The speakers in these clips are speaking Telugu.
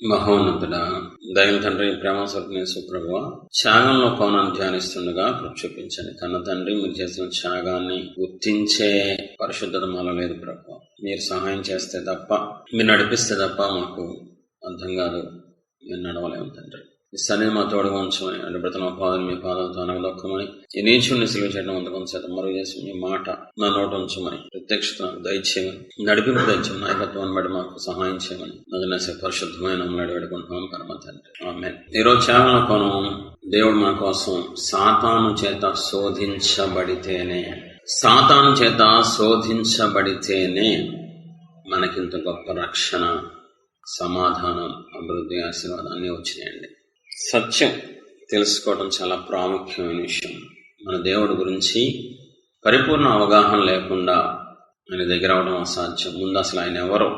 మహోన్నతుడా, దైవ తండ్రి, ప్రేమ స్వరూపిణి సుప్రభువ, త్యాగంలో కోణాన్ని ధ్యానిస్తుండగా కృప చూపించండి. కన్న తండ్రి, మీరు చేసిన త్యాగాన్ని గుర్తించే పరిశుద్ధత మాలో లేదు ప్రభు. మీరు సహాయం చేస్తే తప్ప, మీరు నడిపిస్తే తప్ప మాకు అర్థం కాదు. మీరు నడవలేము తండ్రి. ఈ సన్ని మా తోడుగా ఉంచమని, అడ్డుపడుతున్న పాదం మీ పాదంతో అనగదొక్కమని, ఈ నీచుడిని సిలువ చేయడం అంతకొంత శాతం మరుగు చేసి మీ మాట నా నోట ఉంచమని, ప్రత్యక్షత దయచేయమని, నడిపింపు దయచేయమని, నాయకత్వాన్ని బట్టి మాకు సహాయం చేయమని నదినేసే పరిశుద్ధమైన నమ్మడి వేడుకుంటున్నాను పరమ తండ్రి. ఆమేన్. ఈరోజు ఛానల్ కొనం దేవుడు మన కోసం సాతాను చేత శోధించబడితేనే మనకింత గొప్ప రక్షణ, సమాధానం, అభివృద్ధి, ఆశీర్వాదాన్ని వచ్చినాయండి. సత్యం తెలుసుకోవడం చాలా ప్రాముఖ్యమైన విషయం. మన దేవుడి గురించి పరిపూర్ణ అవగాహన లేకుండా ఆయన దగ్గర అవడం అసాధ్యం. ముందు అసలు ఆయన ఎవరు,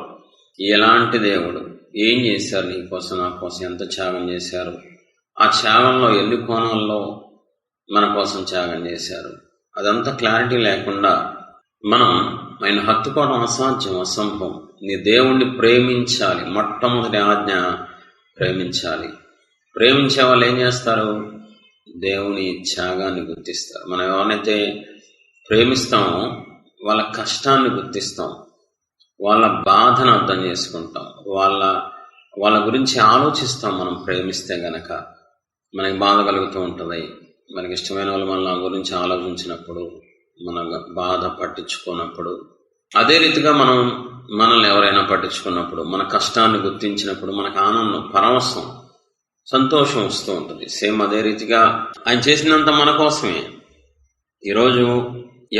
ఎలాంటి దేవుడు, ఏం చేశారు నీ కోసం, నా కోసం ఎంత త్యాగం చేశారు, ఆ త్యాగంలో ఎన్ని కోణాల్లో మన కోసం త్యాగం చేశారు, అదంతా క్లారిటీ లేకుండా మనం ఆయన హత్తుకోవడం అసాధ్యం, అసంభవం. నీ దేవుణ్ణి ప్రేమించాలి. మొట్టమొదటి ఆజ్ఞ ప్రేమించాలి. ప్రేమించే వాళ్ళు ఏం చేస్తారు? దేవుని త్యాగాన్ని గుర్తిస్తారు. మనం ఎవరినైతే ప్రేమిస్తామో వాళ్ళ కష్టాన్ని గుర్తిస్తాం, వాళ్ళ బాధను అర్థం చేసుకుంటాం, వాళ్ళ గురించి ఆలోచిస్తాం. మనం ప్రేమిస్తే గనక మనకి బాధ కలుగుతూ ఉంటుంది. మనకి ఇష్టమైన వాళ్ళు మన గురించి ఆలోచించినప్పుడు, మన బాధ పట్టించుకున్నప్పుడు, అదే రీతిగా మనల్ని ఎవరైనా పట్టించుకున్నప్పుడు, మన కష్టాన్ని గుర్తించినప్పుడు మనకు ఆనందం, పరవశం, సంతోషం వస్తూ ఉంటుంది. సేమ్ అదే రీతిగా ఆయన చేసినంత మన కోసమే. ఈరోజు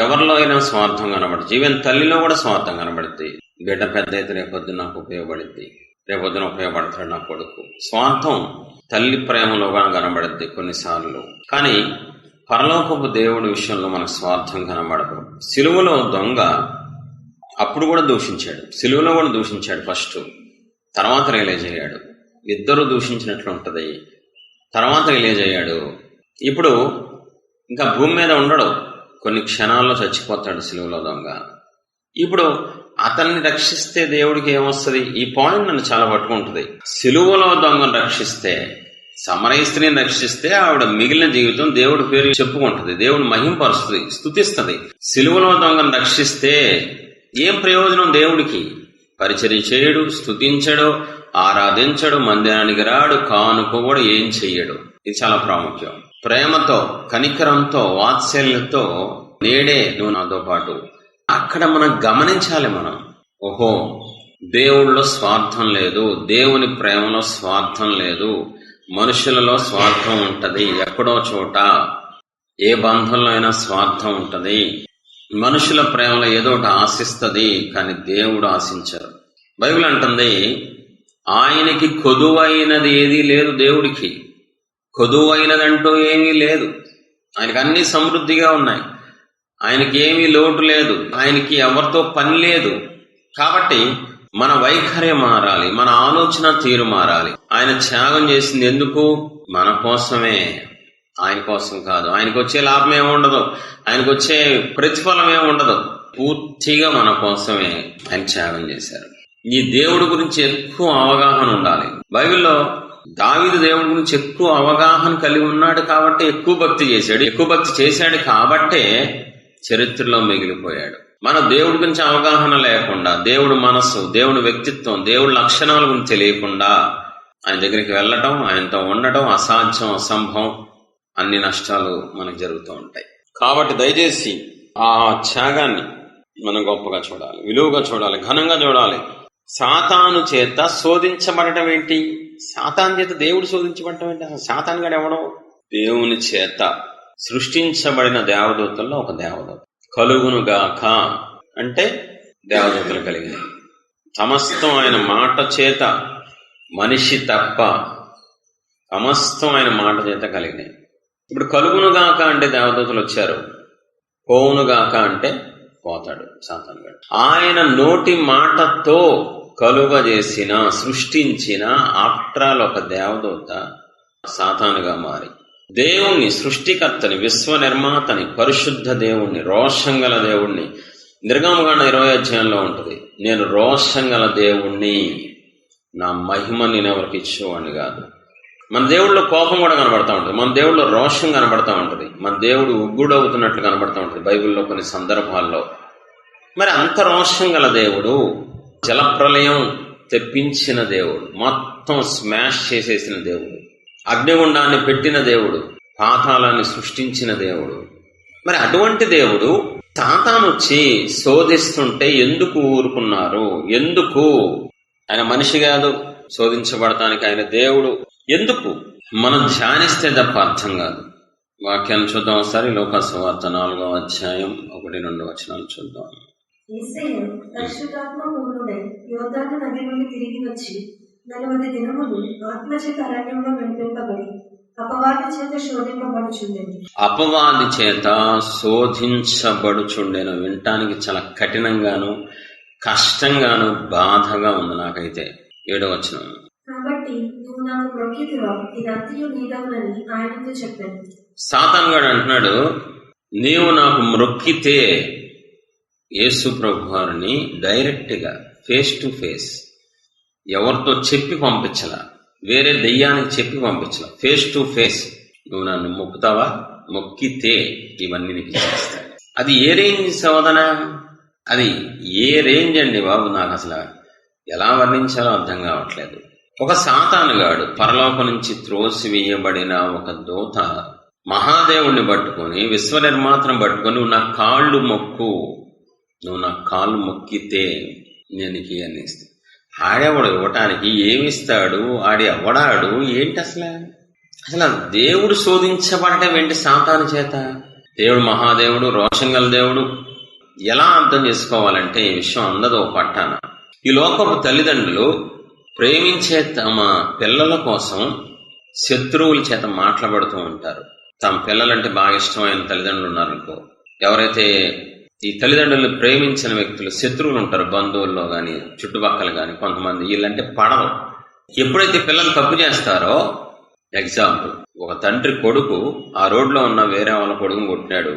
ఎవరిలో అయినా స్వార్థం కనబడుతుంది. ఈవెన్ తల్లిలో కూడా స్వార్థం కనబడుతుంది. బిడ్డ పెద్ద అయితే రేపొద్దున నాకు ఉపయోగపడుద్ది, రేపొద్దున ఉపయోగపడతాడు నా కొడుకు. స్వార్థం తల్లి ప్రేమలో కనబడుద్ది కొన్నిసార్లు. కానీ పరలోకపు దేవుడి విషయంలో మనకు స్వార్థం కనబడదు. సిలువలో దొంగ అప్పుడు కూడా దూషించాడు, సిలువలో కూడా దూషించాడు. ఫస్ట్, తర్వాత రియలైజ్ అయ్యాడు. ఇద్దరు దూషించినట్లు ఉంటది. తర్వాత రిలీజ్ అయ్యాడు. ఇప్పుడు ఇంకా భూమి మీద ఉండడు, కొన్ని క్షణాల్లో చచ్చిపోతాడు సిలువలో దొంగ. ఇప్పుడు అతన్ని రక్షిస్తే దేవుడికి ఏమొస్తుంది? ఈ పాయింట్ నన్ను చాలా పట్టుకుంటుంది. సిలువలో దొంగను రక్షిస్తే, సమరయ స్త్రీని రక్షిస్తే ఆవిడ మిగిలిన జీవితం దేవుడి పేరు చెప్పుకుంటది, దేవుడు మహింపరుస్తుంది, స్తుతిస్తుంది. సిలువలో దొంగను రక్షిస్తే ఏం ప్రయోజనం? దేవుడికి పరిచర్య చేయడు, స్తుతించడు, ఆరాధించడు, మందిరానికి రాడు, కానుక కూడా ఏం చెయ్యడు. ఇది చాలా ప్రాముఖ్యం. ప్రేమతో, కనికరంతో, వాత్సల్యంతో నేడే నువ్వు నాతో పాటు. అక్కడ మనం గమనించాలి. ఓహో, దేవుళ్ళలో స్వార్థం లేదు, దేవుని ప్రేమలో స్వార్థం లేదు, మనుషులలో స్వార్థం ఉంటది. ఎక్కడో చోట ఏ బంధంలో అయినా స్వార్థం ఉంటది. మనుషుల ప్రేమలో ఏదో ఒకటి ఆశిస్తుంది, కానీ దేవుడు ఆశించరు. బైబిల్ అంటుంది, ఆయనకి కొదువైనది ఏదీ లేదు. దేవుడికి కొదువైనదంటూ ఏమీ లేదు. ఆయనకి అన్ని సమృద్ధిగా ఉన్నాయి. ఆయనకి ఏమీ లోటు లేదు. ఆయనకి ఎవరితో పని లేదు. కాబట్టి మన వైఖరి మారాలి, మన ఆలోచన తీరు మారాలి. ఆయన త్యాగం చేసింది ఎందుకు? మన కోసమే, ఆయన కోసం కాదు. ఆయనకు వచ్చే లాభం ఏముండదు, ఆయనకు వచ్చే ప్రతిఫలం ఏముండదు. పూర్తిగా మన కోసమే ఆయన త్యాగం చేశారు. ఈ దేవుడి గురించి ఎక్కువ అవగాహన ఉండాలి. బైబిల్లో దావీదు దేవుడి గురించి ఎక్కువ అవగాహన కలిగి ఉన్నాడు కాబట్టి ఎక్కువ భక్తి చేశాడు కాబట్టే చరిత్రలో మిగిలిపోయాడు. మన దేవుడి గురించి అవగాహన లేకుండా, దేవుడి మనస్సు, దేవుడి వ్యక్తిత్వం, దేవుడి లక్షణాల గురించి తెలియకుండా ఆయన దగ్గరికి వెళ్ళటం, ఆయనతో ఉండటం అసాధ్యం, అసంభవం. అన్ని నష్టాలు మనకు జరుగుతూ ఉంటాయి. కాబట్టి దయచేసి ఆ త్యాగాన్ని మనం గొప్పగా చూడాలి, విలువగా చూడాలి, ఘనంగా చూడాలి. సాతాను చేత శోధించబడటం ఏంటి? సాతాను చేత దేవుడు శోధించబడటం ఏంటి? అసలు సాతాను గడు ఎవడో? దేవుని చేత సృష్టించబడిన దేవదూతల్లో ఒక దేవదూత. కలుగునుగాక అంటే దేవదూతలు కలిగినాయి. సమస్తం ఆయన మాట చేత, మనిషి తప్ప సమస్తం ఆయన మాట చేత కలిగినాయి. ఇప్పుడు కలుగునుగాక అంటే దేవదూతలు వచ్చారు, పోవునుగాక అంటే పోతాడు సాతాను గడు. ఆయన నోటి మాటతో కలుగజేసిన, సృష్టించిన ఆఫ్టర్ ఒక దేవదూత సాతానుగా మారి దేవుణ్ణి, సృష్టికర్తని, విశ్వ నిర్మాతని, పరిశుద్ధ దేవుణ్ణి, రోషంగల దేవుణ్ణి, నిర్గమకాండం 20 అధ్యాయంలో ఉంటుంది, నేను రోషంగల దేవుణ్ణి, నా మహిమ నేను ఎవరికి ఇచ్చేవాడిని కాదు. మన దేవుడిలో కోపం కూడా కనబడతా ఉంటుంది, మన దేవుడిలో రోషం కనబడతా ఉంటుంది, మన దేవుడు ఉగ్గుడవుతున్నట్లు కనబడతా ఉంటుంది బైబిల్లో కొన్ని సందర్భాల్లో. మరి అంత రోషం గల దేవుడు, జలప్రలయం తెప్పించిన దేవుడు, మొత్తం స్మాష్ చేసేసిన దేవుడు, అగ్నిగుండాన్ని పెట్టిన దేవుడు, పాతాళాన్ని సృష్టించిన దేవుడు. మరి అటువంటి దేవుడు సాతాను వచ్చి శోధిస్తుంటే ఎందుకు ఊరుకున్నారు? ఎందుకు? ఆయన మనిషి కాదు శోధించబడటానికి, ఆయన దేవుడు. ఎందుకు? మనం ధ్యానిస్తే తప్ప అర్థం కాదు. వాక్యాన్ని చూద్దాం ఒకసారి. లోకాసువార్త 4వ అధ్యాయం 1-2 వచనాలు చూద్దాం. యేసయ్య పరిశుద్ధాత్మ పూర్ణుడై యోర్దాను నది నుండి తిరిగి వచ్చి 40 దినములు ఆత్మచేత అరణ్యంలో నడిపింపబడి అపవాది చేత శోధింపబడుచుండెను. అపవాది చేత శోధించబడుచుండెను. వినటానికి చాలా కఠినంగాను కష్టంగాను బాధగా ఉంది నాకైతే. 7వ వచనం. కాబట్టి నువ్వు నాకు మొక్కితివా, ఇదంతయు నీదగునని ఆయనతో చెప్పాను. సాతాను గాడు అంటున్నాడు, నీవు నాకు మొక్కితే, యేసు ప్రభు వారిని డైరెక్ట్ గా ఫేస్ టు ఫేస్, ఎవరితో చెప్పి పంపించలా, వేరే దెయ్యానికి చెప్పి పంపించలా, ఫేస్ టు ఫేస్ నువ్వు నన్ను మొక్కుతావా, మొక్కితే ఇవన్నీ నీకు చేస్తాను. అది ఏ రేంజ్ శోధన? అది ఏ రేంజ్ అండి బాబు? నాకు అసలు ఎలా వర్ణించాలో అర్థం కావట్లేదు. ఒక సాతానుగాడు పరలోకం నుంచి త్రోసివేయబడిన ఒక దూత మహాదేవుణ్ణి పట్టుకొని, విశ్వనిర్మాతను పట్టుకొని, నువ్వు నా కాళ్ళు మొక్కు, నువ్వు నా కాళ్ళు మొక్కితే నేను నీకు ఇవన్నీ ఇస్తాను. ఆడేవాడు ఇవ్వటానికి ఏమిస్తాడు? ఆడి అవ్వడాడు ఏంటి? అసలు దేవుడు శోధించబడటం ఏంటి సాతాను చేత? దేవుడు మహాదేవుడు, రోషం గల దేవుడు. ఎలా అర్థం చేసుకోవాలంటే ఈ విషయం అందదో పట్టాన. ఈ లోకపు తల్లిదండ్రులు ప్రేమించే తమ పిల్లల కోసం శత్రువుల చేత మాట్లాడుతూ ఉంటారు. తమ పిల్లలంటే బాగా ఇష్టమైన తల్లిదండ్రులు ఉన్నారనుకో, ఎవరైతే ఈ తల్లిదండ్రులను ప్రేమించిన వ్యక్తులు శత్రువులు ఉంటారు, బంధువుల్లో గాని చుట్టుపక్కల గాని. కొంతమంది వీళ్ళంటే పడవు. ఎప్పుడైతే పిల్లలు తప్పు చేస్తారో, ఎగ్జాంపుల్, ఒక తండ్రి కొడుకు ఆ రోడ్లో ఉన్న వేరే వాళ్ళ కొడుకుని కొట్టినాడు,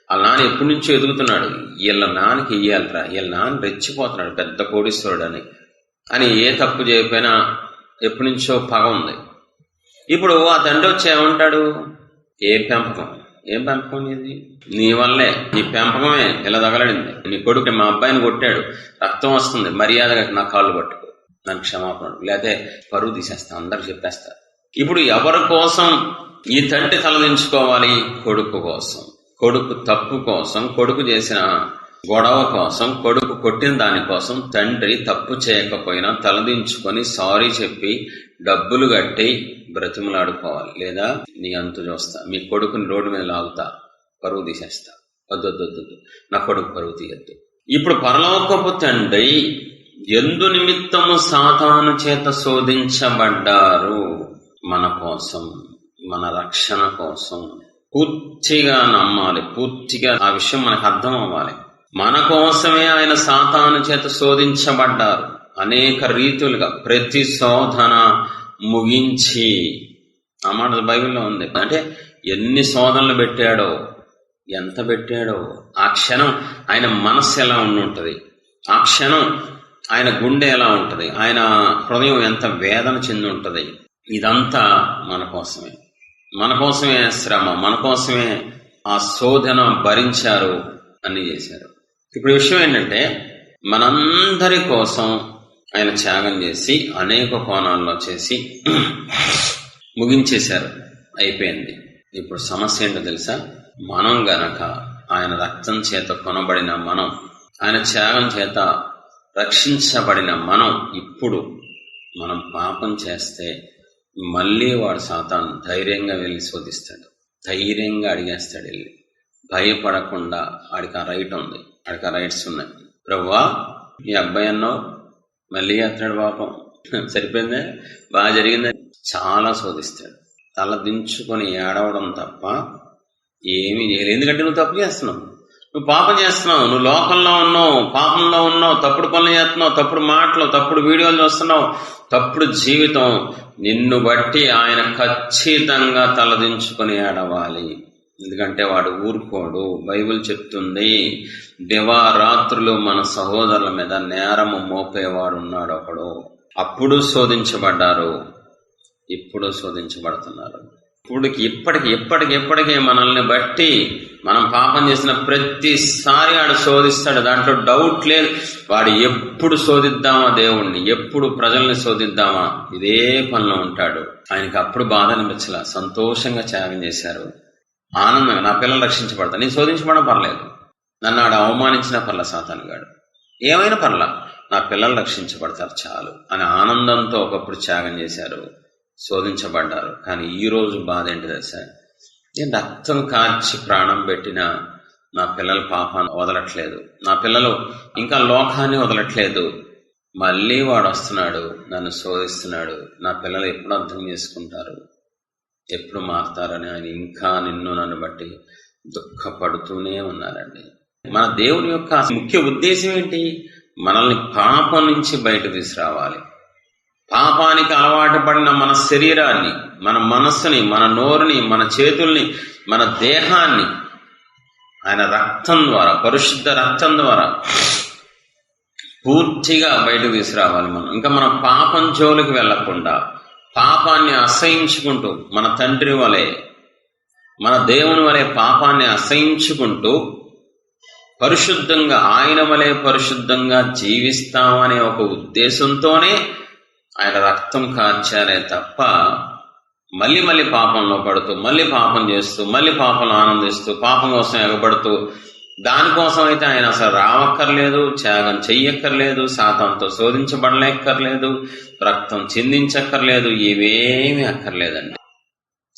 వాళ్ళ నాన్న ఎప్పటి నుంచో ఎదుగుతున్నాడు, వీళ్ళ నాన్నకి ఇయ్యాలరా, వీళ్ళ నాన్న రెచ్చిపోతున్నాడు పెద్ద కోటీశ్వరుడు అని ఏ తప్పు చేయకపోయినా ఎప్పటి నుంచో పగ ఉంది. ఇప్పుడు ఆ తండ్రి వచ్చి ఏమంటాడు? ఏం పెంపకం ఇది? నీ వల్లే, నీ పెంపకమే ఇలా తగలడింది. నీ కొడుకు మా అబ్బాయిని కొట్టాడు, రక్తం వస్తుంది, మర్యాదగా నా కాళ్ళు పట్టుకో, నన్ను క్షమాపణ, లేకపోతే పరువు తీసేస్తా, అందరు చెప్పేస్తారు. ఇప్పుడు ఎవరి కోసం ఈ తండ్రి తలదించుకోవాలి? కొడుకు కోసం, కొడుకు తప్పు కోసం, కొడుకు చేసిన గొడవ కోసం, కొడుకు కొట్టిన దానికోసం తండ్రి తప్పు చేయకపోయినా తలదించుకొని సారీ చెప్పి డబ్బులు కట్టి బ్రతిమలాడుకోవాలి. లేదా నీ అంతు చూస్తా, మీ కొడుకుని రోడ్డు మీద లాగుతా, పరువు తీసేస్తా, వద్దొద్దు, నా కొడుకు పరువు తీయద్దు. ఇప్పుడు పరలోకపు తండ్రి ఎందు నిమిత్తము సాతాను చేత శోధించబడ్డారు? మన కోసం, మన రక్షణ కోసం. పూర్తిగా నమ్మాలి, పూర్తిగా ఆ విషయం మనకు అర్థం అవ్వాలి. మన కోసమే ఆయన సాతాను చేత శోధించబడ్డారు అనేక రీతులుగా. ప్రతి శోధన ముగించి, ఆ మాట బైబిల్లో ఉంది. అంటే ఎన్ని శోధనలు పెట్టాడో, ఎంత పెట్టాడో, ఆ క్షణం ఆయన మనస్సు ఎలా ఉండుంటది, ఆ క్షణం ఆయన గుండె ఎలా ఉంటది, ఆయన హృదయం ఎంత వేదన చెంది ఉంటది. ఇదంతా మన కోసమే, మన కోసమే శ్రమ, మన కోసమే ఆ శోధన భరించారు, అన్ని చేశారు. ఇప్పుడు విషయం ఏంటంటే, మనందరి కోసం ఆయన త్యాగం చేసి అనేక కోణాల్లో చేసి ముగించేశారు, అయిపోయింది. ఇప్పుడు సమస్య ఏంటో తెలుసా? మనం గనక ఆయన రక్తం చేత కొనబడిన మనం, ఆయన త్యాగం చేత రక్షించబడిన మనం, ఇప్పుడు మనం పాపం చేస్తే మళ్ళీ వాడు సాతాను ధైర్యంగా వెళ్ళి శోధిస్తాడు, ధైర్యంగా అడిగేస్తాడు వెళ్ళి, భయపడకుండా. ఆడికి ఆ రైట్ ఉంది, ఆడికి ఆ రైట్స్ ఉన్నాయి. ప్రభువా మీ అబ్బాయి అన్నావు, మళ్ళీ అతడు పాపం సరిపోయిందే, బాగా జరిగిందే, చాలా శోధిస్తాడు. తల దించుకొని ఏడవడం తప్ప ఏమీ చేయలేదు. ఎందుకంటే నువ్వు తప్పు చేస్తున్నావు, నువ్వు పాపం చేస్తున్నావు, నువ్వు లోకంలో ఉన్నావు, పాపంలో ఉన్నావు, తప్పుడు పనులు చేస్తున్నావు, తప్పుడు మాటలు, తప్పుడు వీడియోలు చూస్తున్నావు, తప్పుడు జీవితం. నిన్ను బట్టి ఆయన ఖచ్చితంగా తలదించుకొని ఏడవాలి. ఎందుకంటే వాడు ఊరుకోడు. బైబిల్ చెప్తుంది, దివారాత్రులు మన సహోదరుల మీద నేరము మోపేవాడు ఉన్నాడు ఒకడు. అప్పుడు శోధించబడ్డారు, ఇప్పుడు శోధించబడుతున్నారు. ఇప్పటికి మనల్ని బట్టి మనం పాపం చేసిన ప్రతిసారి వాడు శోధిస్తాడు, దాంట్లో డౌట్ లేదు. వాడు ఎప్పుడు శోధిద్దామా దేవుణ్ణి, ఎప్పుడు ప్రజల్ని శోధిద్దామా, ఇదే పనిలో ఉంటాడు. ఆయనకి అప్పుడు బాధ అనిపించలా, సంతోషంగా త్యాగం చేశారు, ఆనందంగా నా పిల్లలు రక్షించబడతారు. నేను శోధించబడడం పర్లేదు, నన్ను ఆడు అవమానించినా పర్ల, సాతానుగాడు ఏమైనా పర్ల, నా పిల్లలు రక్షించబడతారు చాలు అని ఆనందంతో ఒకప్పుడు త్యాగం చేశారు, శోధించబడ్డారు. కానీ ఈ రోజు బాధ ఏంటి తెలుసా? నేను రక్తం కార్చి ప్రాణం పెట్టినా నా పిల్లల పాపాన్ని వదలట్లేదు, నా పిల్లలు ఇంకా లోకాన్ని వదలట్లేదు. మళ్ళీ వాడు వస్తున్నాడు, నన్ను శోధిస్తున్నాడు. నా పిల్లలు ఎప్పుడు అర్థం చేసుకుంటారు, ఎప్పుడు మారుతారని ఆయన ఇంకా నన్ను బట్టి దుఃఖపడుతూనే ఉన్నారండి. మన దేవుని యొక్క ముఖ్య ఉద్దేశం ఏంటి? మనల్ని పాపం నుంచి బయట తీసుకురావాలి. పాపానికి అలవాటు పడిన మన శరీరాన్ని, మన మనస్సుని, మన నోరుని, మన చేతుల్ని, మన దేహాన్ని ఆయన రక్తం ద్వారా, పరిశుద్ధ రక్తం ద్వారా పూర్తిగా బయటకు తీసుకురావాలి. ఇంకా మనం పాపం జోలికి వెళ్లకుండా, పాపాన్ని అసహించుకుంటూ, మన తండ్రి వలె, మన దేవుని వలె పాపాన్ని అసహించుకుంటూ పరిశుద్ధంగా, ఆయన వలె పరిశుద్ధంగా జీవిస్తామనే ఒక ఉద్దేశంతోనే ఆయన రక్తం కార్చారే తప్ప మళ్ళీ పాపంలో పడుతూ, మళ్ళీ పాపం చేస్తూ, మళ్ళీ పాపంలో ఆనందిస్తూ, పాపం కోసం ఎగబడుతూ, దానికోసం అయితే ఆయన అసలు రావక్కర్లేదు, త్యాగం చెయ్యక్కర్లేదు, సాతానుతో శోధించబడలేక్కర్లేదు, రక్తం చిందించక్కర్లేదు, ఇవేమీ అక్కర్లేదండి.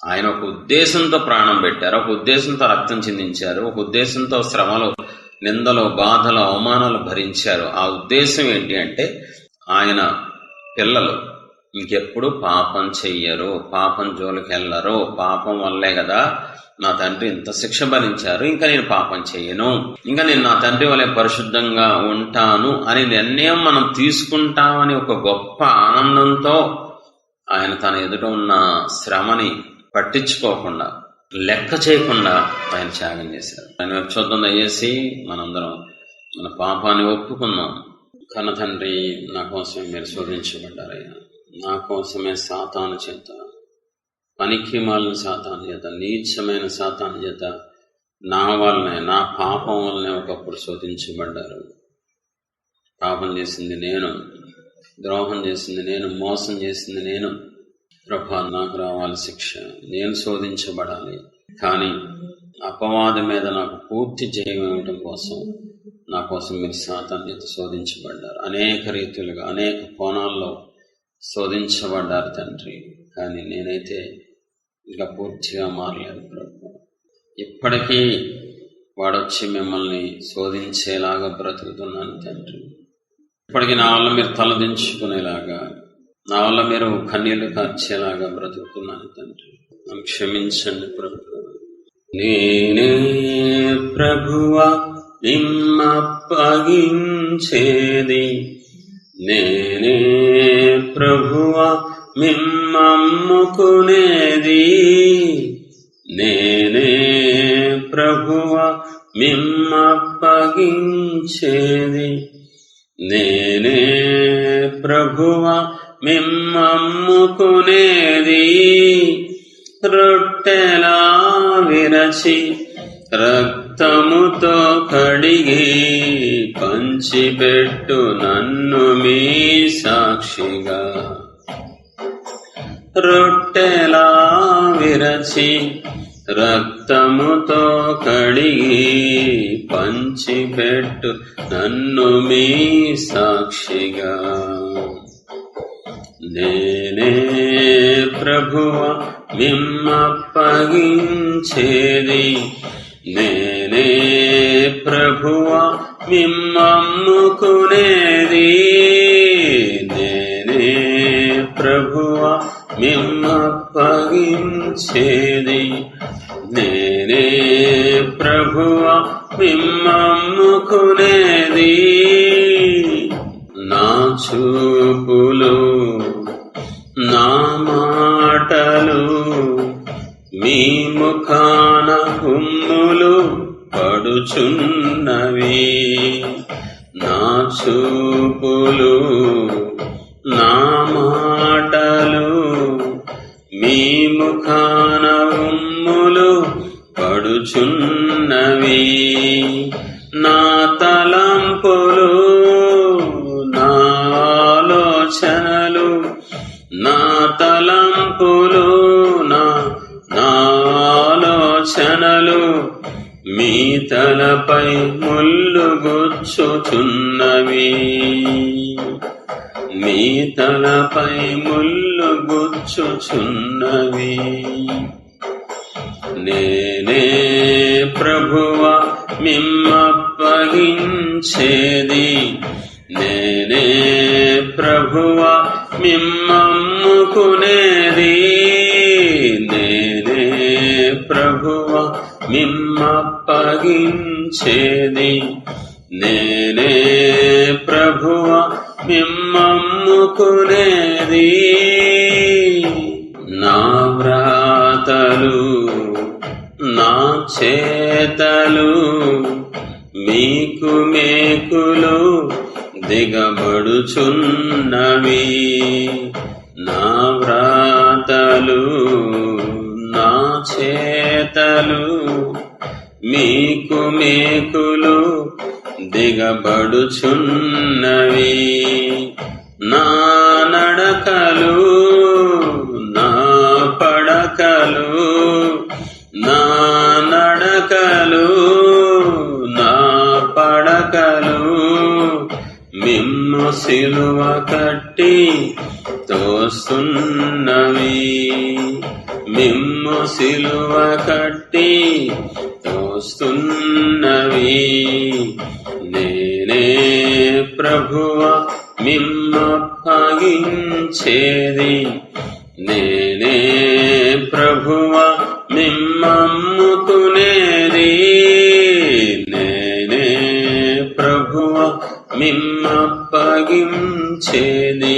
ఆయన ఒక ఉద్దేశంతో ప్రాణం పెట్టారు, ఒక ఉద్దేశంతో రక్తం చిందించారు, ఒక ఉద్దేశంతో శ్రమలు, నిందలు, బాధలు, అవమానాలు భరించారు. ఆ ఉద్దేశం ఏంటి అంటే ఆయన పిల్లలు ఇంకెప్పుడు పాపం చెయ్యరు, పాపం జోలికి వెళ్ళరు. పాపం వల్లే కదా నా తండ్రి ఇంత శిక్ష భరించారు, ఇంకా నేను పాపం చెయ్యను, ఇంకా నేను నా తండ్రి వలె పరిశుద్ధంగా ఉంటాను అని నిర్ణయం మనం తీసుకుంటామని ఒక గొప్ప ఆనందంతో ఆయన తన ఎదుట ఉన్న శ్రమని పట్టించుకోకుండా, లెక్క చేయకుండా ఆయన త్యాగం చేశారు. ఆయన చూద్దాం దయచేసి మనందరం మన పాపాన్ని ఒప్పుకున్నాం. కన్న తండ్రి, నా కోసమే మీరు శోధించబడ్డారయ్యా, నా కోసమే సాతాను చేత, పనికి మాలిన సాతాను చేత, నీచమైన సాతాను చేత, నా వల్లనే, నా పాపం వల్లనే ఒకప్పుడు శోధించబడ్డారు. పాపం చేసింది నేను, ద్రోహం చేసింది నేను, మోసం చేసింది నేను. ప్రభా, నాకు రావాలి శిక్ష, నేను శోధించబడాలి. కానీ అపవాది మీద నాకు పూర్తి జయం ఇవ్వటం కోసం, నా కోసం మీరు సాతాను చేత శోధించబడ్డారు. అనేక రీతులుగా, అనేక కోణాల్లో శోధించబడ్డారు తండ్రి. కానీ నేనైతే ఇంకా పూర్తిగా మారలేదు ప్రభు. ఇప్పటికీ వాడొచ్చి మిమ్మల్ని శోధించేలాగా బ్రతుకుతున్నాను తండ్రి. ఇప్పటికీ నా వల్ల మీరు తలదించుకునేలాగా, నా వల్ల మీరు కన్నీళ్లు కార్చేలాగా బ్రతుకుతున్నాను తండ్రి. నన్ను క్షమించండి ప్రభు. నేనే ప్రభువా మిమ్మప్పగించేది, నేనే ప్రభువా మిమ్మమ్ముకునేది, నేనే ప్రభువా మిమ్మప్పగించేది, నేనే ప్రభువా మిమ్మమ్ముకునేది. రొట్టెలా విరచి రక్తముతో కడిగి పంచిపెట్టు నన్ను మీ సాక్షిగా. రొట్టెలా విరచి రక్తముతో కడిగి పంచిపెట్టు నన్ను మీ సాక్షిగా. నేనే ప్రభువా మిమ్మప్పగించేది, నేనే ప్రభువా మిమ్మమ్ముకునేది, నేనే ప్రభువా మిమ్మప్పగించేది, నేనే ప్రభువా మిమ్మమ్ముకునేది. నా చూపులు, నా మాటలు మీ ముఖాన హుమ్ములు పడుచున్నవి. నా చూపులు, నా మాటలు మీ ముఖాన ఉమ్ములు పడుచున్నవి. నా తలంపులు నా ఆలోచనలు నా తలంపులు నా ఆలోచనలు మీ తలపై ముళ్ళు గుచ్చుచున్నవి. మీ తలపై ముళ్ళు గుచ్చుచున్నవి. నేనే ప్రభువా మిమ్మప్పగించేది, నేనే ప్రభువా మిమ్మమ్ముకునేది, నేనే ప్రభువా మిమ్మప్పగించేది, నేనే ప్రభువా మిమ్మమ్ముకునేది. నా వ్రాతలు నా చేతలు మీకు మేకులు దిగబడుచున్నవి. నా వ్రాతలు నా చేతలు మీకు మేకులు దిగబడుచున్నవి. నా నడకలు నా పడకలు నా నడకలు నా పడకలు మిమ్ము సిలువ కట్టి తోస్తున్నవి. మిమ్ము సిలువ కట్టి తోస్తున్నవి. నేనే ప్రభువా మిమ్మప్పగించేది, నేనే ప్రభువా మిమ్మమ్ముకునేది, నేనే ప్రభువా మిమ్మప్పగించేది,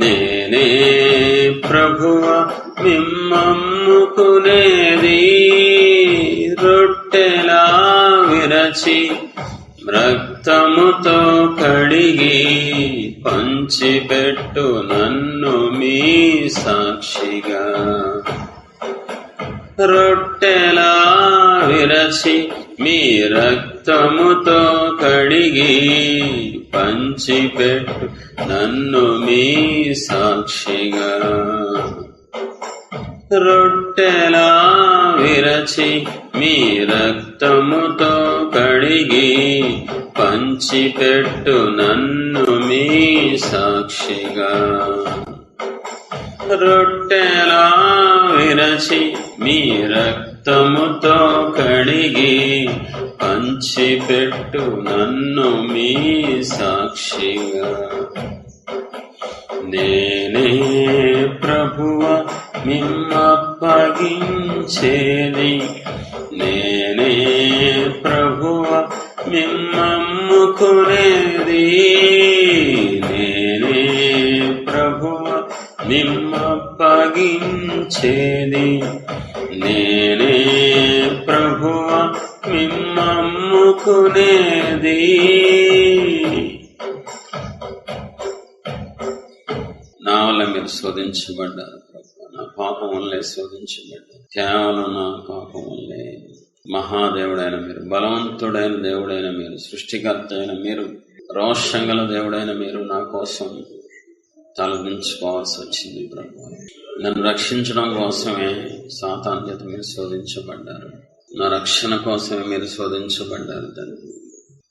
నేనే ప్రభువా మిమ్మమ్ముకునేది. రొట్టెలా విరచి రక్తముతో కడిగి పంచిపెట్టు నన్ను మీ సాక్షిగా. రొట్టెలా విరచి మీ రక్తముతో కడిగి పంచిపెట్టు నన్ను మీ సాక్షిగా. రొట్టెలా విరచి మీ రక్తముతో కడిగి పంచిపెట్టు నన్ను మీ సాక్షిగా. రొట్టెలా విరచి మీ రక్తముతో కడిగి పంచిపెట్టు నన్ను మీ సాక్షిగా. నేనే ప్రభువా మిమ్మప్పగించేది, నేనే ప్రభువా మిమ్మమ్ముకునేది, నేనే ప్రభువా మిమ్మప్పగించేది, నేనే ప్రభువా మిమ్మమ్ముకునేది. నా వల్ల మీరు శోధించబడ్డారు ప్రభు, నా పాపం వల్లే శోధించబడ్డారు. కేవలం నా పాపం వల్లే. మహాదేవుడైన మీరు, బలవంతుడైన దేవుడైన మీరు, సృష్టికర్త అయిన మీరు, రోషం గల దేవుడైన మీరు నా కోసం తలదించుకోవాల్సి వచ్చింది ప్రభు. నన్ను రక్షించడం కోసమే సాతాను చేత మీరు శోధించబడ్డారు. నా రక్షణ కోసమే మీరు శోధించబడ్డారు తండ్రి.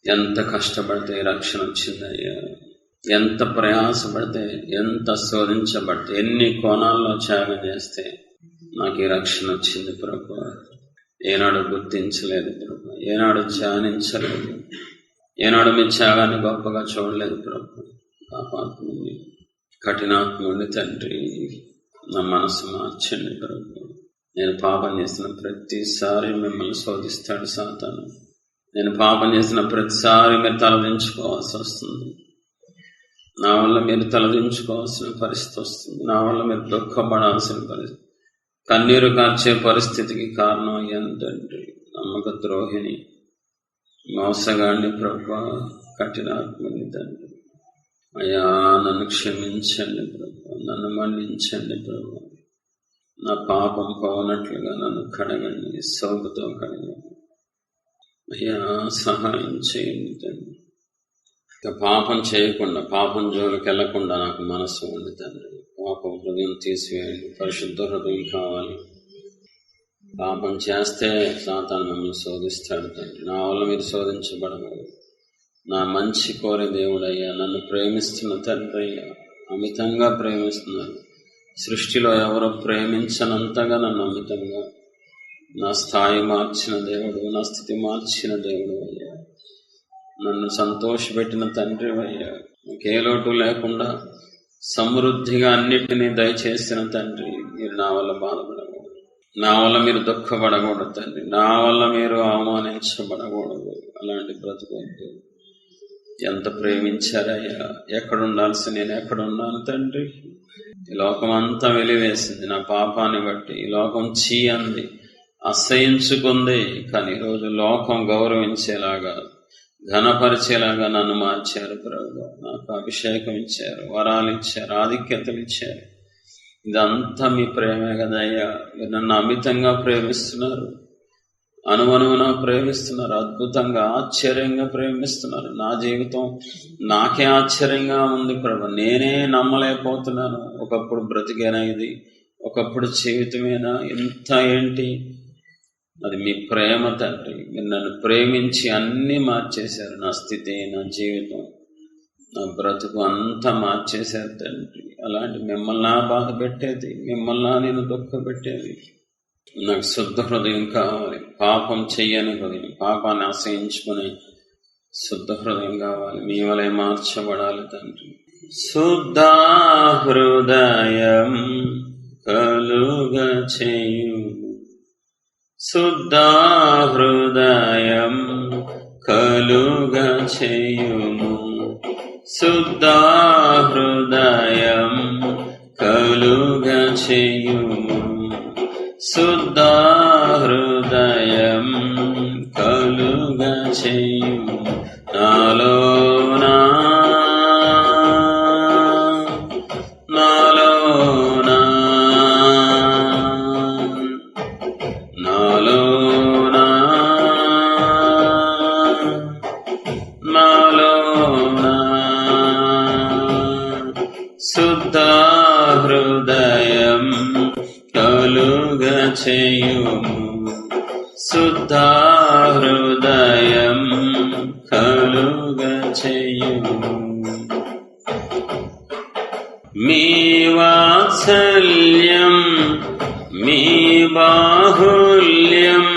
ఎంత కష్టపడితే ఈ రక్షణ వచ్చిందయ్యా, ఎంత ప్రయాసపడితే, ఎంత శోధించబడితే, ఎన్ని కోణాల్లో త్యాగం చేస్తే నాకు ఈ రక్షణ వచ్చింది ప్రభు. ఏనాడు గుర్తించలేదు ప్రభు, ఏనాడు ధ్యానించలేదు, ఏనాడు మీ త్యాగాన్ని గొప్పగా చూడలేదు ప్రభు. పాపాత్ముని, కఠినాత్ముని తండ్రి, నా మనసు మార్చండి ప్రభు. నేను పాపం చేసిన ప్రతిసారి మిమ్మల్ని శోధిస్తాడు సాతాను. నేను పాపం చేసిన ప్రతిసారి మీరు తలదించుకోవాల్సి వస్తుంది. నా వల్ల మీరు తలదించుకోవాల్సిన పరిస్థితి వస్తుంది. నా వల్ల మీరు దుఃఖపడాల్సిన పరిస్థితి, కన్నీరు కార్చే పరిస్థితికి కారణం ఏంటంటే నమ్మక ద్రోహిని, మోసగాడిని ప్రభు, కఠినాత్మని తండ్రి. అయ్యా నన్ను క్షమించండి ప్రభు, నన్ను మన్నించండి ప్రభు. నా పాపం పోనట్లుగా నన్ను కడగండి, సోపుతో కడగండి. అయ్యా సహాయం చేయండి తండ్రి. ఇక పాపం చేయకుండా, పాపం జోలికి వెళ్లకుండా నాకు మనసు ఉంది తండ్రి. పాపం హృదయం తీసివేయండి, పరిశుద్ధ హృదయం కావాలి. పాపం చేస్తే సాతాను మిమ్మల్ని శోధిస్తాడు తండ్రి. నా వల్ల మీరు శోధించబడకూడదు. నా మంచి కోరే దేవుడయ్యా, నన్ను ప్రేమిస్తున్న తండ్రి అయ్యా, అమితంగా ప్రేమిస్తున్నారు. సృష్టిలో ఎవరు ప్రేమించనంతగా నన్ను అమితంగా నా స్థాయి మార్చిన దేవుడు, నా స్థితి మార్చిన దేవుడు అయ్యా, నన్ను సంతోషపెట్టిన తండ్రి అయ్యా, ఏ లోటు లేకుండా సమృద్ధిగా అన్నిటినీ దయచేసిన తండ్రి. మీరు నా వల్ల బాధపడకూడదు, నా వల్ల మీరు దుఃఖపడకూడదు తండ్రి, నా వల్ల మీరు అవమానించబడకూడదు. అలాంటి బ్రతుకొద్దు. ఎంత ప్రేమించారయ్యా. ఎక్కడుండాల్సి నేను ఎక్కడున్నాను తండ్రి. ఈ లోకం అంతా వెలివేసింది నా పాపాన్ని బట్టి. ఈ లోకం చీ అంది, అసహించుకుంది. కానీ ఈరోజు లోకం గౌరవించేలాగా, ఘనపరిచేలాగా నన్ను మార్చారు ప్రభు. నాకు అభిషేకం ఇచ్చారు, వరాలు ఇచ్చారు, ఆధిక్యతలు ఇచ్చారు. ఇదంతా మీ ప్రేమే కదయ్యా. మీరు నన్ను అమితంగా ప్రేమిస్తున్నారు, అనువనువున ప్రేమిస్తున్నారు, అద్భుతంగా ఆశ్చర్యంగా ప్రేమిస్తున్నారు. నా జీవితం నాకే ఆశ్చర్యంగా ఉంది ప్రభు. నేనే నమ్మలేకపోతున్నాను. ఒకప్పుడు బ్రతికేనా ఇది, ఒకప్పుడు జీవితమేనా, ఇంత ఏంటి? అది మీ ప్రేమ తండ్రి. మీరు నన్ను ప్రేమించి అన్నీ మార్చేశారు. నా స్థితి, నా జీవితం, నా బ్రతుకు అంతా మార్చేశారు తండ్రి. అలాంటి మిమ్మల్ని బాధ పెట్టేది, మిమ్మల్ని నేను దుఃఖ పెట్టేది. నాకు శుద్ధ హృదయం కావాలి, పాపం చెయ్యని హృదయం, పాపాన్ని అసహించుకునే శుద్ధ హృదయం కావాలి. మీ వలె మార్చబడాలి తండ్రి. శుద్ధ హృదయం కలుగ చేయు, శుద్ధ హృదయం కలుగ చేయుము, శుద్ధ హృదయం కలుగ చేయుము, శుద్ధ హృదయం కలుగ చేయుము. నాలోనా నాలోనా నాలోనా నాలోనా శుద్ధ హృదయం కలుగ చేయుము, శుద్ధ హృదయం కలుగ చేయుము. మీ వాత్సల్యం, మీ బాహుల్యం,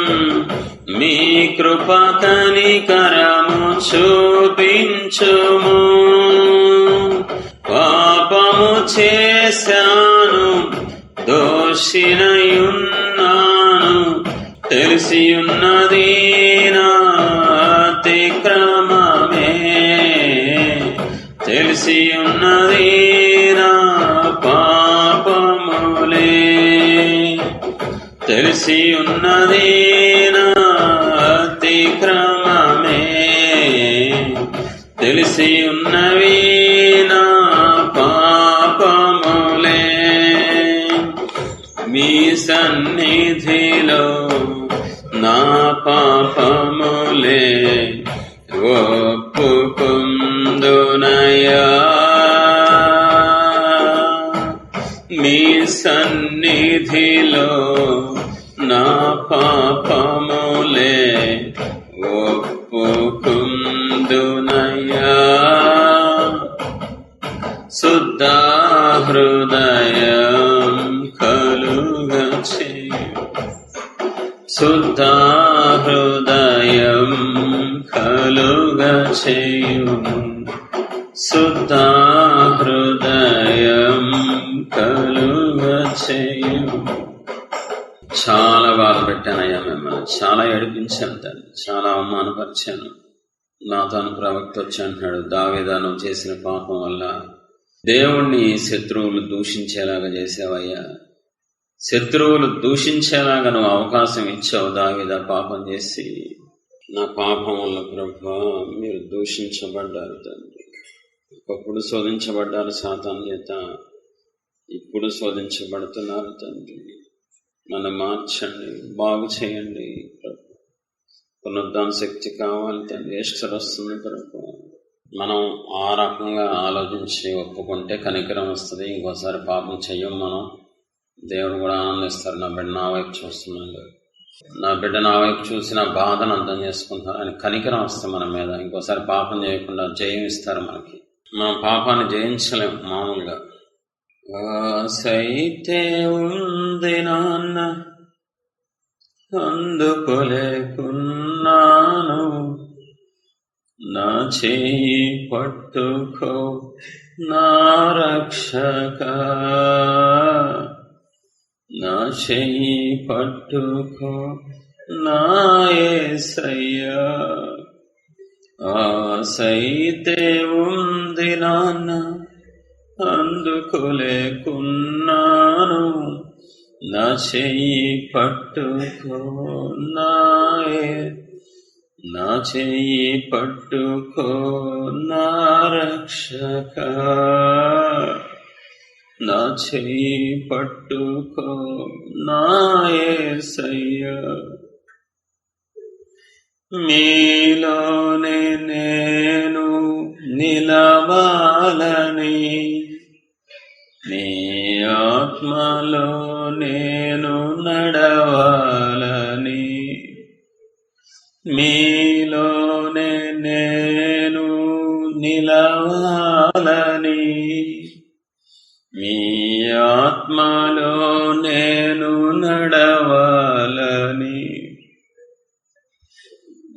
మీ కృప కనికరము చూపించుము. పాపము చేశాను, దోషినయున్నాను, తెలిసియున్నది నా అతిక్రమమే, తెలిసియున్నది నా పాపములే, తెలిసియున్నది నా అతిక్రమమే, తెలిసియున్నవి నా పాపములే. మీ సన్నిధిలో నా పాపములే ఒప్పుకుందునయ్యా, మీ సన్నిధిలో నా పాపములే ఒప్పుకుందునయ్యా. శుద్ధ హృదయం కలుగ చేయు, శుద్ధ హృదయం కలుగ చేయుము, శుద్ధ హృదయం కలుగ చేయుము. చాలా బాధ పెట్టానయ్యా మిమ్మల్ని, చాలా ఏడిపించాను తండ్రి, చాలా అవమానపరిచాను. నాతాను ప్రవక్త వచ్చి అంటున్నాడు, దావీదా నువ్వు చేసిన పాపం వల్ల దేవుణ్ణి శత్రువులు దూషించేలాగా చేసావయ్యా, శత్రువులు దూషించేలాగా నువ్వు అవకాశం ఇచ్చావు దావీదా పాపం చేసి. నా పాపం వల్ల ప్రభువా మీరు దూషించబడ్డారు తండ్రి, ఒకప్పుడు శోధించబడ్డారు సాతాను చేత, ఇప్పుడు శోధించబడుతున్నారు తండ్రి. నన్ను మార్చండి, బాగు చేయండి ప్రభు. పునరుద్ధాన శక్తి కావాలి తండ్రి. ఈస్టర్ వస్తుంది ప్రభు. మనం ఆ రకంగా ఆలోచించి ఒప్పుకుంటే కనికరం వస్తుంది. ఇంకోసారి పాపం చెయ్యం మనం. దేవుడు కూడా ఆనందిస్తారు. నా బిడ్డ నా వైపు చూస్తున్నాడు, నా బిడ్డ నా వైపు చూసి నా బాధను అర్థం చేసుకుంటారు అని కనికరం వస్తుంది మన మీద. ఇంకోసారి పాపం చేయకుండా జయం ఇస్తారు మనకి. మనం పాపాన్ని జయించలేం మామూలుగా. ఆసైతే ఉంది నాన్న, అందుకోలేకున్నాను, నా చేయి పట్టుకో నా రక్షక, నా చెయ్యి పట్టుకో నా యేసయ్యా. ఆసైతే ఉంది నాన్న, అందుకోలేకున్నాను, నా చెయ్యి పట్టుకో నా చెయ్యి పట్టుకో నా రక్షక, నా చెయ్యి పట్టుకో నా యేసయ్యా. మీలోనే నేను నిలవాలని, నీ ఆత్మలో నేను నడవాలని, మీలోనే నేను నిలవాలని, మీ ఆత్మలో నేను నడవాలని.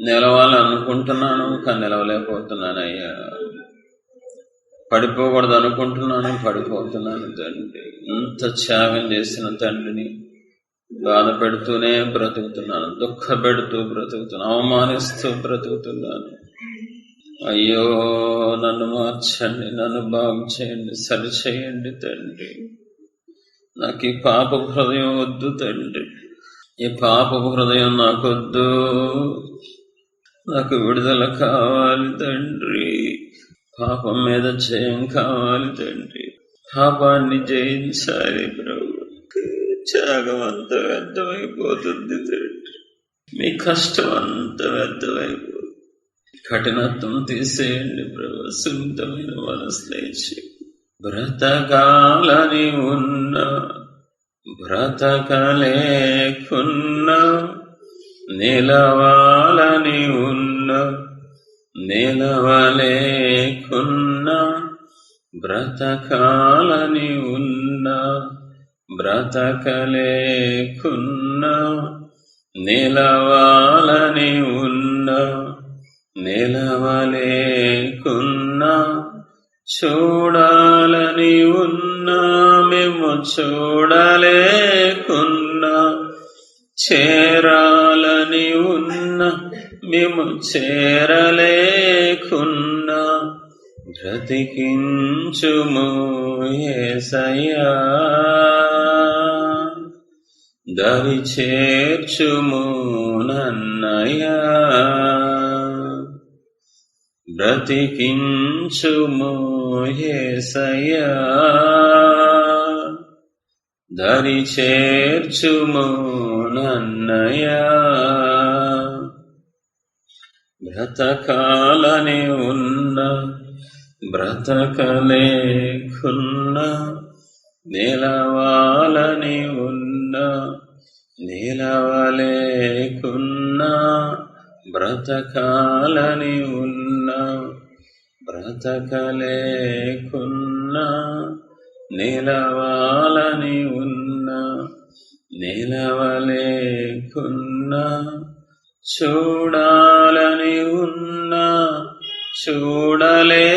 నిలవాలనుకుంటున్నాను కానీ నిలవలేకపోతున్నానయ్యా. పడిపోకూడదు అనుకుంటున్నాను, పడిపోతున్నాను తండ్రి. ఇంత త్యాగం చేసిన తండ్రిని బాధ పెడుతూనే బ్రతుకుతున్నాను, దుఃఖ పెడుతూ బ్రతుకుతున్నాను, అవమానిస్తూ బ్రతుకుతున్నాను. అయ్యో, నన్ను మార్చండి, నన్ను బాగు చేయండి, సరిచేయండి తండ్రి. నాకు ఈ పాప హృదయం వద్దు తండ్రి, ఈ పాప హృదయం నాకొద్దు. నాకు విడుదల కావాలి తండ్రి, పాపం మీద జయం కావాలి తండ్రి. పాపాన్ని జయించాలి ప్రభు. త్యాగం అంత వ్యర్థమైపోతుంది తండ్రి, మీ కష్టం అంత వ్యర్థమైపోతుంది. కఠినత్వం తీసేయండి ప్రభు, సున్నితమైన మనసు లేచి బ్రతకాలని ఉన్నా బ్రతకలేకున్నా, నిలవాలని ఉన్నా నిలవలేకున్నా, బ్రతకాలని ఉన్నా బ్రతకలేకున్నా, నిలవాలని ఉన్నా నిలవలేకున్నా, చూడాలని ఉన్నా మేము చూడలేకున్నా, చేరాలని ఉన్నా మేము చేరలేకున్నా, బ్రతికించుము యేసయ్యా, దరి చేర్చుము నన్నయ్యా, బ్రతికించుము యేసయ్యా, దరి చేర్చుము నన్నయ్యా. బ్రతకాలని ఉన్నా బ్రతకలేకున్నా, నిలవాలని ఉన్నా నిలవలేకున్నా, బ్రతకాలని ఉన్నా బ్రతకలేకున్నా, నిలవాలని ఉన్నా నిలవలేకున్నా, చూడాలని ఉన్నా చూడలేకున్నా,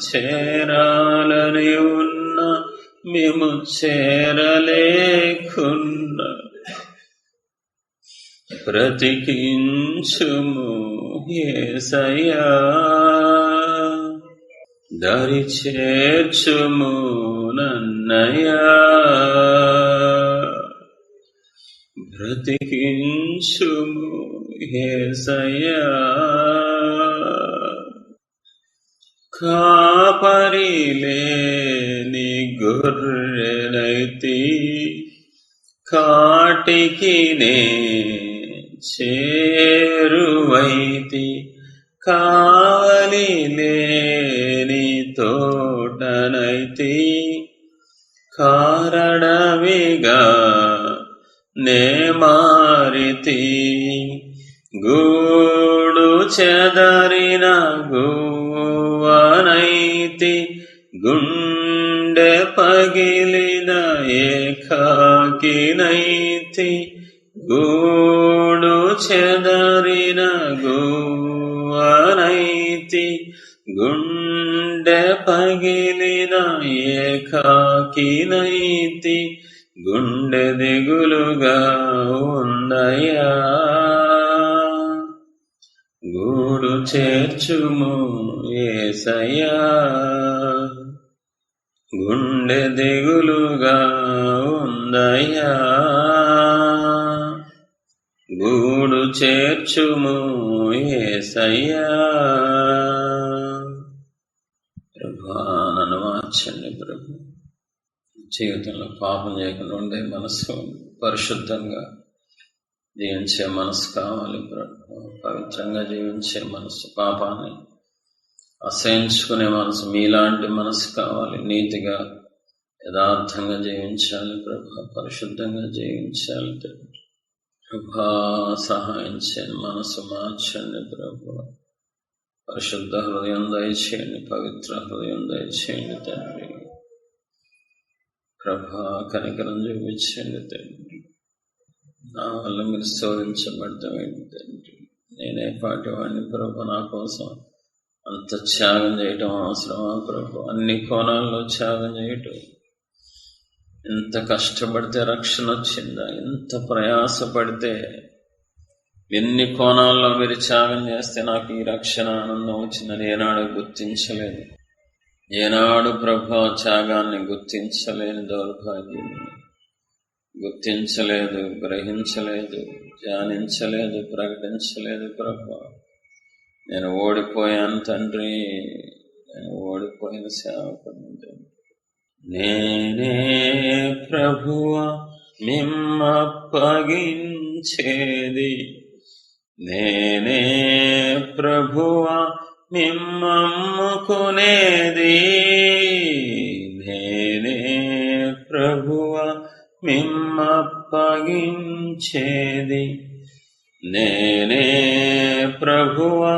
చేరాలని ఉన్నా మేము చేరలేకున్నా, బ్రతికించుము యేసయ్యా, దరి చేర్చుము నన్నయ్యా, బ్రతికించుము యేసయ్యా. కాపరి లేని గొర్రెనైతి, కాటికి నే చేరువైతి. కావలి లేని తోటనైతి, కారడవిగా నే మారితి. గూడు చెదరిన గువ్వనైతి, గుండె పగిలిన ఏకాకినైతి. గూడు చెదరిన గువ్వనైతి, గుండె పగిలిన ఏకాకినైతి. గుండె దిగులుగా ఉందయ్యా, గూడు చేర్చుము యేసయ్యా. గుండె దిగులుగా ఉందయ్యా, గూడు చేర్చుము యేసయ్యా. ప్రభా, నన్ను మార్చండి ప్రభు. జీవితంలో పాపం చేయకుండా ఉండే మనసు, పరిశుద్ధంగా జీవించే మనసు కావాలి ప్రభు. పవిత్రంగా జీవించే మనసు, పాపాన్ని అసహించుకునే మనసు, మీలాంటి మనసు కావాలి. నీతిగా యథార్థంగా జీవించాలి ప్రభు, పరిశుద్ధంగా జీవించాలి ప్రభా. సహాయం చేయండి, మనసు మార్చండి ప్రభు. పరిశుద్ధ హృదయం దయచేయండి, పవిత్ర హృదయం దయచేయండి తండ్రి. ప్రభా, కనికరం చూపించండి తండ్రి. నా వల్ల మీరు శోధించబడతామేంటి తండ్రి. నేనే పాటివాడిని ప్రభు, నా కోసం అంత త్యాగం చేయటం అవసరమా ప్రభు? అన్ని కోణాల్లో త్యాగం చేయటం. ఎంత కష్టపడితే రక్షణ వచ్చిందా? ఎంత ప్రయాసపడితే, ఎన్ని కోణాల్లో మీరు త్యాగం చేస్తే నాకు ఈ రక్షణ ఆనందం వచ్చిందని ఏనాడు గుర్తించలేదు. ఏనాడు ప్రభు త్యాగాన్ని గుర్తించలేని దౌర్భాగ్యం, గుర్తించలేదు, గ్రహించలేదు, ధ్యానించలేదు, ప్రకటించలేదు ప్రభు. నేను ఓడిపోయాను తండ్రి, నేను ఓడిపోయిన సేవకుడిని తండ్రి. నేనే ప్రభువా మిమ్మప్పగించేది, నేనే ప్రభువా మిమ్మమ్ముకునేది. నేనే ప్రభువా మిమ్మప్పగించేది, నేనే ప్రభువా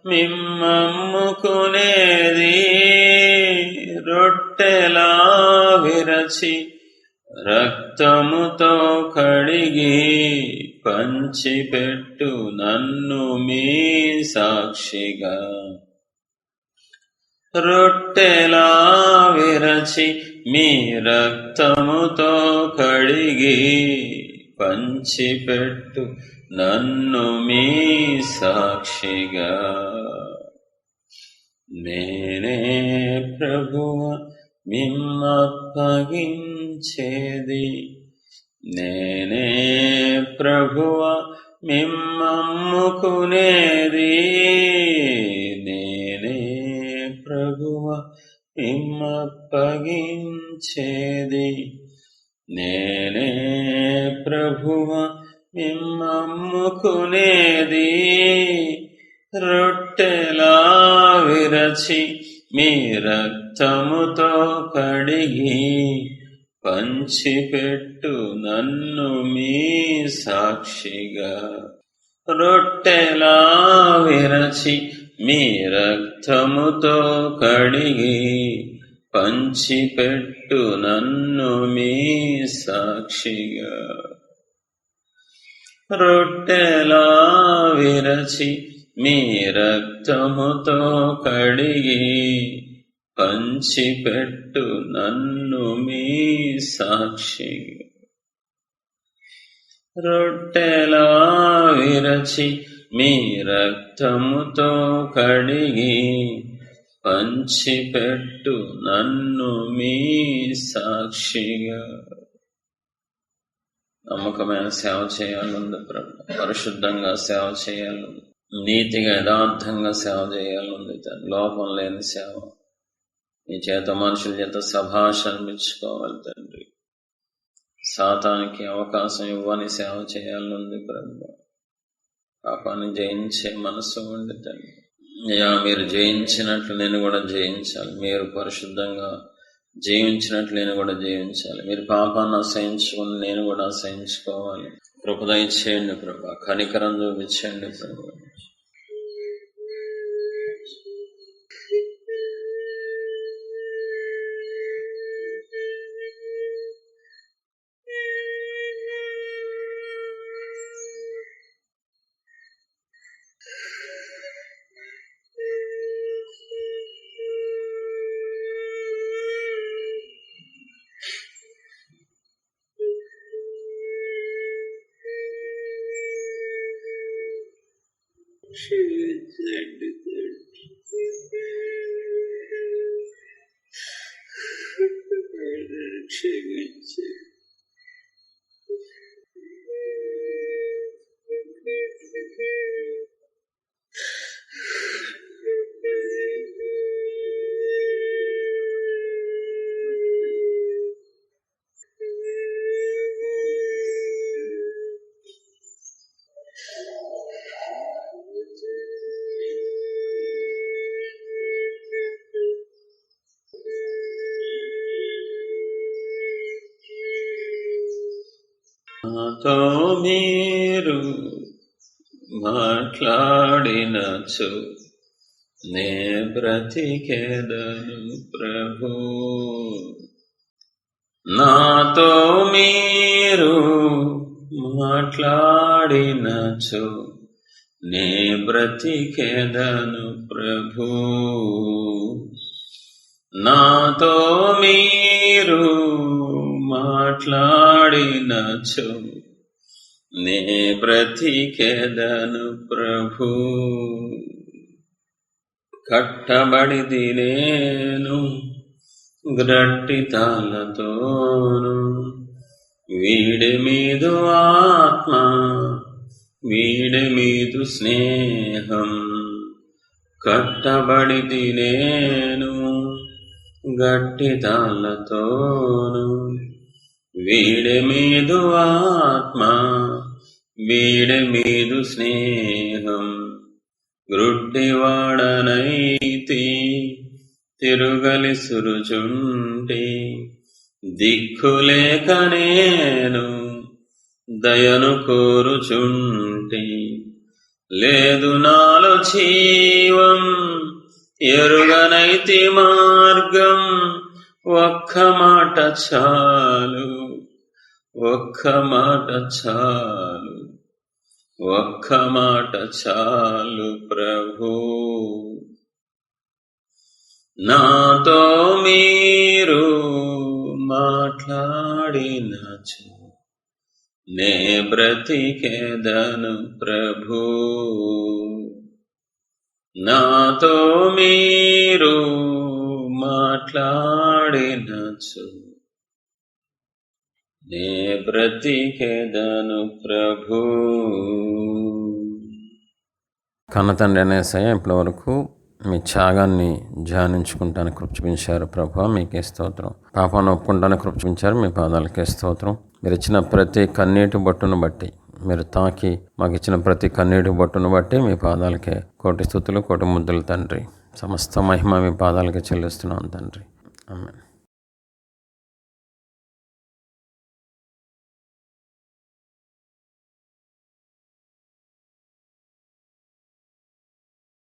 మిమ్మమ్ముకునేది. రొట్టెలా విరచి రక్తముతో కడిగి పంచిపెట్టు నన్ను మీ సాక్షిగా. రొట్టెలా విరచి మీ రక్తముతో కడిగి పంచిపెట్టు నన్ను మీ సాక్షిగా. నేనే ప్రభువా మిమ్మప్పగించేది, నేనే ప్రభువా మిమ్మమ్ముకునేది. నేనే ప్రభువా మిమ్మప్పగించేది, నేనే ప్రభువా మిమ్మమ్ముకునేది. రొట్టెలా విరచి మీ రక్తముతో కడిగి పంచిపెట్టు నన్ను మీ సాక్షిగా. రొట్టెలా విరచి మీ రక్తముతో కడిగి పంచిపెట్టు నన్ను మీ సాక్షిగా. రొట్టెలా విరచి మీ రక్తముతో కడిగి పంచిపెట్టు నన్ను మీ సాక్షిగా. రొట్టెలా విరచి మీ రక్తముతో కడిగి పంచిపెట్టు నన్ను మీ సాక్షిగా. నమ్మకమైన సేవ చేయాలంది ప్రభు, పరిశుద్ధంగా సేవ చేయాలి, నీతిగా యథార్థంగా సేవ చేయాలంది, లోపం లేని సేవ. నీ చేత మనుషుల చేత శభాష్ అనిపించుకోవాలి తండ్రి. సాతానికి అవకాశం ఇవ్వని సేవ చేయాలనుంది ప్రభు. పాపాన్ని జయించే మనసు ఉండి తండ్రి. అయ్యా, మీరు జయించినట్లు నేను కూడా జయించాలి. మీరు పరిశుద్ధంగా జీవించినట్లు నేను కూడా జీవించాలి. మీరు పాపాన్ని అసహించుకుని నేను కూడా అసహించుకోవాలి. కృప దయచేయండి ప్రభా, కనికరం చూపించండి ప్రభు. నాతో మీరు మాట్లాడినచు నే బ్రతికెదను ప్రభు. నాతో మీరు మాట్లాడినచు నే బ్రతికెదను ప్రభు. నాతో మీరు మాట్లాడినచు నే బ్రతికెదను ప్రభు. కట్టబడిది నేను గ్రట్టి తాళ్ళతోను, వీడి మీదు ఆత్మ వీడి మీదు స్నేహం. కట్టబడిది నేను గట్టి తాళ్ళతోను, వీడి మీదు ఆత్మ వీడి మీదు స్నేహం. గ్రుడ్డివాడనైతి తిరుగలి సురుచుంటి, దిక్కులేక నేను దయను కోరుచుంటి. లేదు నాలో జీవం ఎరుగనైతి మార్గం, ఒక్క మాట చాలు ఒక్క మాట చాలు ఒక్క మాట చాలు ప్రభు. నాతో మీరు మాట్లాడినచు నే బ్రతికెదను ప్రభు. నాతో మీరు మాట్లాడినచు నే బ్రతికెదను ప్రభు. కన్నతండ్రి అనే యేసయ్య, ఇప్పటి వరకు మీ త్యాగాన్ని ధ్యానించుకుంటానికి కృప చూపించారు ప్రభు. మీకే స్తోత్రం. పాపాన్ని ఒప్పుకుంటానికి కృప చూపించారు. మీ పాదాలకే స్తోత్రం. మీరు ఇచ్చిన ప్రతి కన్నీటి బొట్టును బట్టి, మీరు తాకి మాకు ఇచ్చిన ప్రతి కన్నీటి బొట్టును బట్టి మీ పాదాలకే కోటి స్తుతులు, కోటి ముద్దులు తండ్రి. సమస్త మహిమ మీ పాదాలకే చెల్లిస్తున్నాం తండ్రి. ఆమేన్.